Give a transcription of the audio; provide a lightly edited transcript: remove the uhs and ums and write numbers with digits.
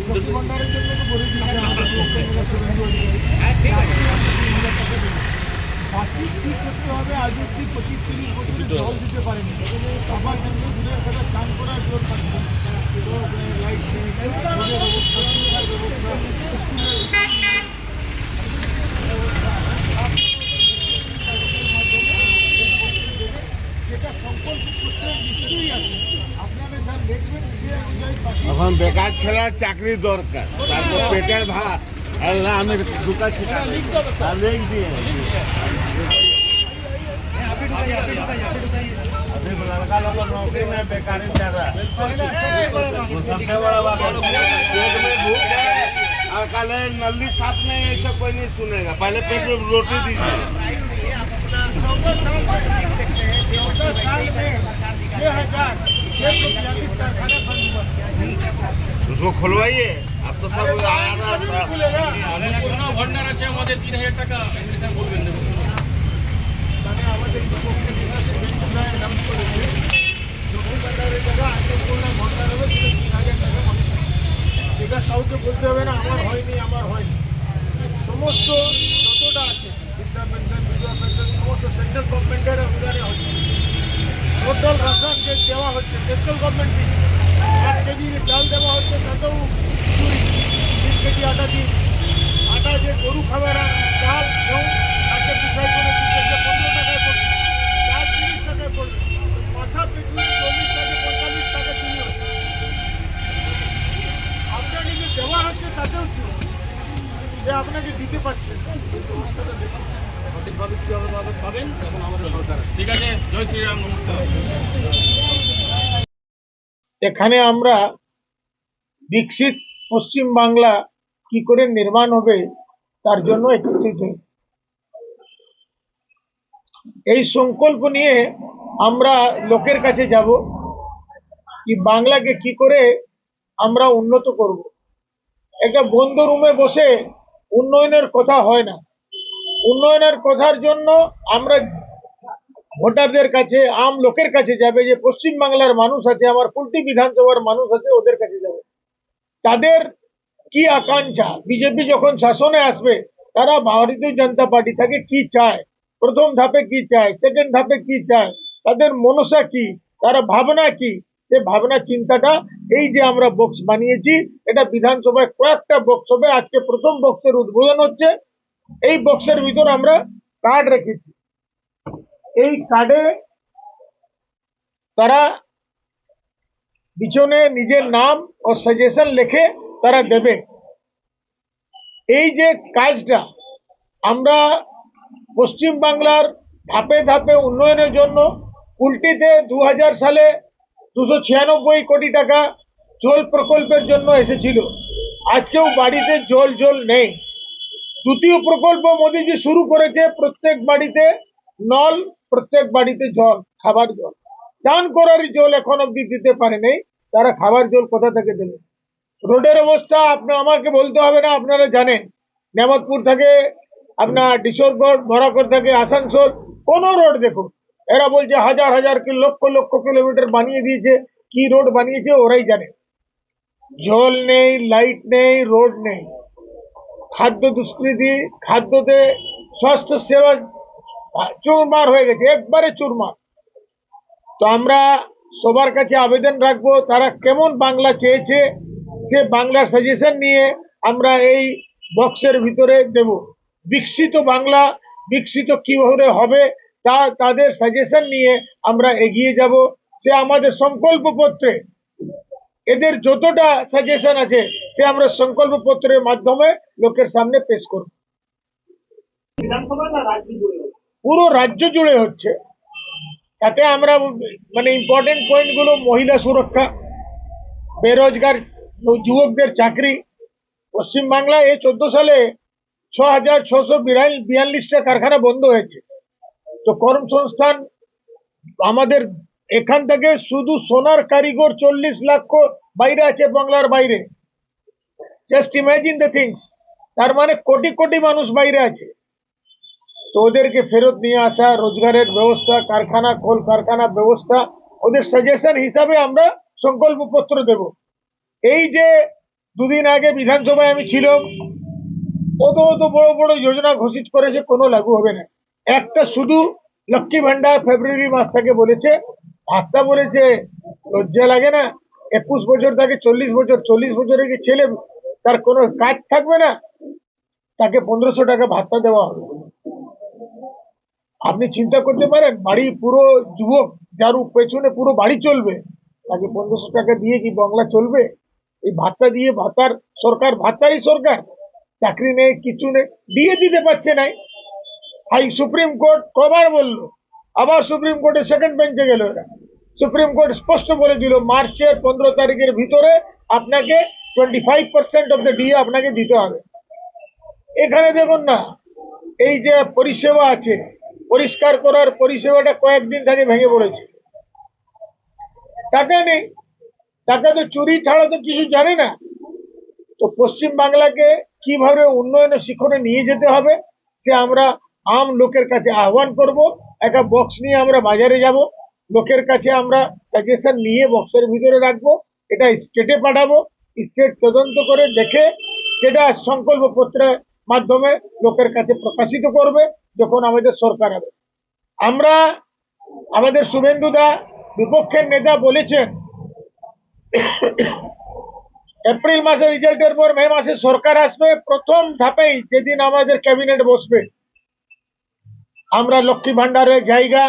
লক্ষ্মী ভান্ডারের জন্য তো বলে দিয়েছে বাকি কি করতে হবে আজ অব্দি 25-30 বছরে জল দিতে পারেনি। আবার কিন্তু দুধের খাতা চান করার জোর থাকছে, লাইট নেই, রোডের ব্যবস্থা, শিক্ষার ব্যবস্থা, স্কুলের সেটা সংকল্প করতে নিশ্চয়ই আসে। আপনারা যা দেখবেন সে অনুযায়ী এখন বেকার ছেলের চাকরি দরকার, তারপর পেটের ভাত। আল্লাহ আমি ঢুকাচ্ছি লিখ দিয়ে लड़का लोग नौकरी में बेकारी ज्यादा सबसे बड़ा बात पेट में भूख है और कल नली साथ में ऐसा कोई नहीं सुनेगा। पहले पेट में रोटी दीजिए। 14 साल में 6,642 कारखाना बंद हुआ, उसको खुलवाइए। अब तो सब आया ভন্ডার আছে আমাদের 3000 টাকা বলবেন দেবো। মানে আমাদের বিপক্ষে যেটা সেভেন্টিনাইন অ্যানাউন্স করেছে, লক্ষ্মী ভান্ডারের জায়গা আন্তঃপূর্ণা ভন্ডার হবে, সেটা 3,000 টাকা মাসে। সেটা কাউকে বলতে হবে না আমার হয়নি আমার হয়নি। সমস্ত যতটা আছে বৃদ্ধা পেনশন, বিধবা পেনশন সমস্ত সেন্ট্রাল গভর্নমেন্টের অনুদানে হচ্ছে। টোটাল রাশন যে দেওয়া হচ্ছে সেন্ট্রাল গভর্নমেন্ট দিচ্ছে। 5 কেজি যে চাল দেওয়া হচ্ছে তাতেও চুরি। 3 কেজি আটা দিন, আটা যে গরু খাবার চাল গম তাকে বিষয় করে দিচ্ছে 15 টাকায় পড়বে, চাল 30 টাকায় পড়বে, মাথা পিছু 40 থেকে 45 টাকা চুরি হচ্ছে। আপনাকে যে দেওয়া হচ্ছে তাতেও চুরি, যে আপনাকে দিতে পারছেন এই ব্যবস্থাটা দেখুন সঠিকভাবে কীভাবে পাবেন। এখন আমাদের সরকার ঠিক আছে, জয় শ্রীরাম, নমস্কার। এখানে আমরা বিকশিত পশ্চিম বাংলা কি করে নির্মাণ হবে তার জন্য একত্রিত হই। এই সংকল্প নিয়ে আমরা লোকের কাছে যাব কি বাংলাকে কি করে আমরা উন্নত করব। একটা বন্ধ রুমে বসে উন্নয়নের কথা হয় না। উন্নয়নের কথার জন্য আমরা ভোটারদের কাছে, আম লোকের কাছে যাবে, যে পশ্চিম বাংলার মানুষ আছে, আমার কুলটি বিধানসভার মানুষ আছে, ওদের কাছে যাবে। তাদের কি আকাঙ্ক্ষা, বিজেপি যখন শাসনে আসবে তারা ভারতীয় জনতা পার্টি থেকে কি চায়, প্রথম ধাপে কি চায়, সেকেন্ড ধাপে কি চায়, তাদের মনসা কি, তারা ভাবনা কি, সে ভাবনা চিন্তাটা এই যে আমরা বক্স বানিয়েছি, এটা বিধানসভায় কয়েকটা বক্স হবে। আজকে প্রথম বক্সের উদ্বোধন হচ্ছে। এই বক্সের ভিতর আমরা কার্ড রেখেছি। এই কার্ডে তারা পিছনে নিজের নাম ও সাজেশন লিখে তারা দেবে। এই যে কাজটা আমরা পশ্চিম বাংলার ধাপে ধাপে উন্নয়নের জন্য, কুলটিতে 2000 সালে 296 কোটি টাকা জল প্রকল্পের জন্য এসেছিল। আজকেও বাড়িতে জল নেই। দ্বিতীয় প্রকল্প মোদিজি শুরু করেছে, প্রত্যেক বাড়িতে নল, প্রত্যেক বাড়িতে জল, খাবার জল। চান করার জল এখন অব্দি দিতে পারে নাই, তারা খাবার জল কোথা থেকে দেবে। রোডের অবস্থা আমাকে বলতে হবে না, আপনারা জানেন। নেমতপুর থেকে আপনার ডিসরগড়, বরাকর থেকে আসানসোল, কোন রোড দেখুন, এরা বলছে হাজার হাজার লক্ষ লক্ষ কিলোমিটার বানিয়ে দিয়েছে। কি রোড বানিয়েছে ওরাই জানে। জল নেই, লাইট নেই, রোড নেই। খাদ্য দুষ্কৃতি, খাদ্যতে স্বাস্থ্য সেবা চুরমার হয়ে গেছে, একবারে চুরমার। তো আমরা সবার কাছে আবেদন রাখবো, তারা কেমন বাংলা চেয়েছে সে বাংলার সাজেশন নিয়ে আমরা এই বক্সের ভিতরে দেব। বিকশিত বাংলা, বিকশিত কিভাবে হবে তা তাদের সাজেশন নিয়ে আমরা এগিয়ে যাব। সে আমাদের সংকল্প পত্রে এদের যতটা সাজেশন আছে সে আমরা সংকল্প পত্রের মাধ্যমে লোকের সামনে পেশ করব। পুরো রাজ্য জুড়ে হচ্ছে। তাতে আমরা মানে ইম্পর্টেন্ট পয়েন্টগুলো, মহিলা সুরক্ষা, বেরোজগার যুবকদের চাকরি। পশ্চিমবাংলায় এই 14 সালে 6,642টা কারখানা বন্ধ হয়েছে। তো কর্মসংস্থান আমাদের এখান থেকে শুধু সোনার কারিগর 40 লাখ বাইরে আছে, বাংলার বাইরে। Just imagine the things. তার মানে কোটি কোটি মানুষ বাইরে আছে। তো ওদেরকে ফেরত নিয়ে আসা, রোজগারের ব্যবস্থা, কারখানা, কল কারখানা ব্যবস্থা, ওদের সাজেশন হিসাবে আমরা সংকল্প পত্র দেব। এই যে দুদিন আগে বিধানসভায় আমি ছিলাম, অত অত বড় বড় যোজনা ঘোষিত করেছে, কোনো লাগু হবে না। একটা শুধু লক্ষ্মী ভান্ডার ফেব্রুয়ারি মাস থেকে বলেছে, ভাতা বলেছে, লজ্জা লাগে না? 21 বছর থেকে 40 বছর, 40 বছরে কি ছেলে তার কোনো কাজ থাকবে না, তাকে 1500 টাকা ভাতা দেওয়া হবে। আপনি চিন্তা করতে পারেন, বাড়ি পুরো যুবক যার পেছনে পুরো বাড়ি চলবে, তাকে 1500 টাকা দিয়ে কি বাংলা চলবে? এই ভাতা দিয়ে, ভাতার সরকার, ভাতারই সরকার, চাকরি নেই, কিছু নেই, দিয়ে দিতে পারছে না। হাই সুপ্রিম কোর্ট কবার বললো, আবার সুপ্রিম কোর্টের সেকেন্ড বেঞ্চে গেল এরা। সুপ্রিম কোর্ট স্পষ্ট বলে দিল, মার্চের 15 তারিখের ভিতরে আপনাকে 25% অফ দ্য ডিএ আপনাকে দিতে হবে। এখানে দেখুন না, এই যে পরিষেবা আছে, পরিষ্কার করার পরিষেবাটা কয়েকদিন থেকে ভেঙে পড়েছে, টাকা নেই। টাকা তো চুরি ছাড়া তো কিছু জানে না। তো পশ্চিম বাংলাকে কিভাবে উন্নয়নের শিখরে নিয়ে যেতে হবে, সে আমরা আম লোকের কাছে আহ্বান করব। একটা বক্স নিয়ে আমরা বাজারে যাব, লোকের কাছে আমরা সাজেশন নিয়ে বক্সের ভিতরে রাখবো, এটা স্টেটে পাঠাবো, স্টেট তদন্ত করে দেখে সেটা সংকল্প পত্রের মাধ্যমে লোকের কাছে প্রকাশিত করবে যখন আমাদের সরকার হবে। আমরা, আমাদের শুভেন্দুদা বিপক্ষের নেতা বলেছেন, এপ্রিল মাসের রেজাল্টের পর মে মাসে সরকার আসবে, প্রথম ধাপেই যেদিন আমাদের ক্যাবিনেট বসবে, আমরা লক্ষ্মী ভান্ডারের জায়গা,